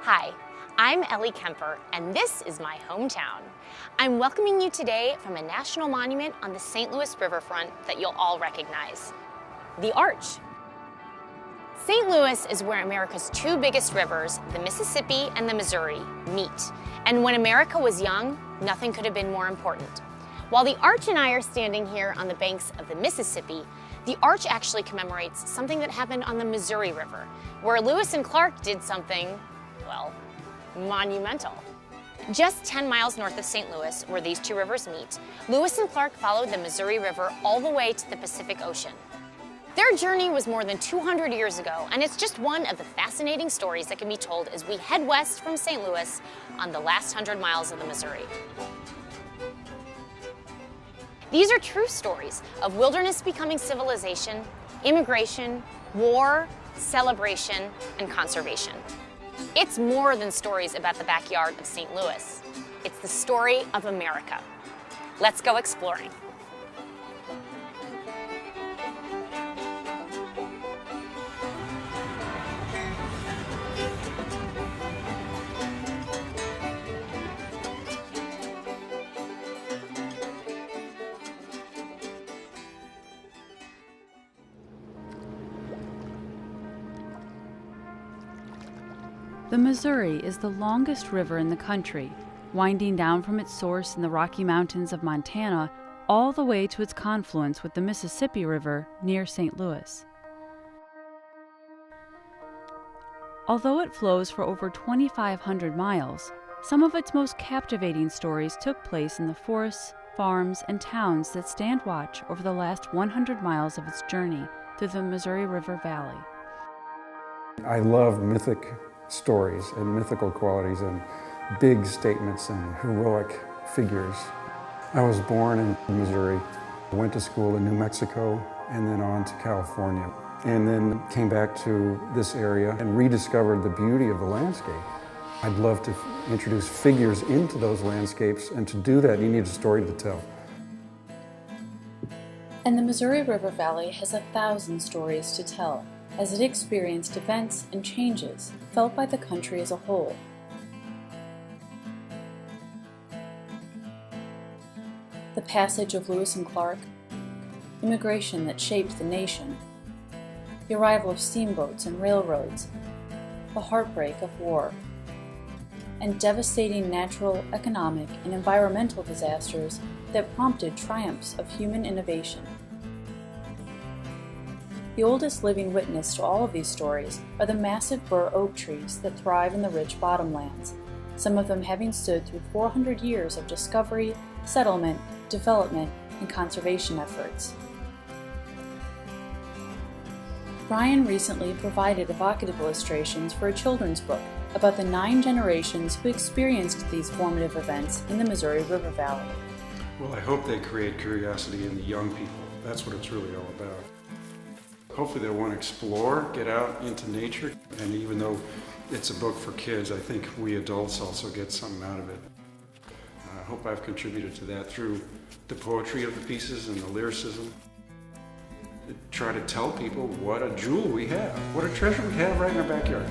Hi, I'm Ellie Kemper, and this is my hometown. I'm welcoming you today from a national monument on the St. Louis riverfront that you'll all recognize, the Arch. St. Louis is where America's two biggest rivers, the Mississippi and the Missouri, meet. And when America was young, nothing could have been more important. While the Arch and I are standing here on the banks of the Mississippi, the Arch actually commemorates something that happened on the Missouri River, where Lewis and Clark did something, well, monumental. Just 10 miles north of St. Louis, where these two rivers meet, Lewis and Clark followed the Missouri River all the way to the Pacific Ocean. Their journey was more than 200 years ago, and it's just one of the fascinating stories that can be told as we head west from St. Louis on the last 100 miles of the Missouri. These are true stories of wilderness becoming civilization, immigration, war, celebration, and conservation. It's more than stories about the backyard of St. Louis. It's the story of America. Let's go exploring. The Missouri is the longest river in the country, winding down from its source in the Rocky Mountains of Montana all the way to its confluence with the Mississippi River near St. Louis. Although it flows for over 2,500 miles, some of its most captivating stories took place in the forests, farms, and towns that stand watch over the last 100 miles of its journey through the Missouri River Valley. I love mythic stories and mythical qualities and big statements and heroic figures. I was born in Missouri, went to school in New Mexico, and then on to California, and then came back to this area and rediscovered the beauty of the landscape. I'd love to introduce figures into those landscapes, and to do that you need a story to tell. And the Missouri River Valley has 1,000 stories to tell, as it experienced events and changes felt by the country as a whole. The passage of Lewis and Clark, immigration that shaped the nation, the arrival of steamboats and railroads, the heartbreak of war, and devastating natural, economic, and environmental disasters that prompted triumphs of human innovation. The oldest living witness to all of these stories are the massive bur oak trees that thrive in the rich bottomlands, some of them having stood through 400 years of discovery, settlement, development, and conservation efforts. Brian recently provided evocative illustrations for a children's book about the 9 generations who experienced these formative events in the Missouri River Valley. Well, I hope they create curiosity in the young people. That's what it's really all about. Hopefully they'll want to explore, get out into nature, and even though it's a book for kids, I think we adults also get something out of it. I hope I've contributed to that through the poetry of the pieces and the lyricism. Try to tell people what a jewel we have, what a treasure we have right in our backyard.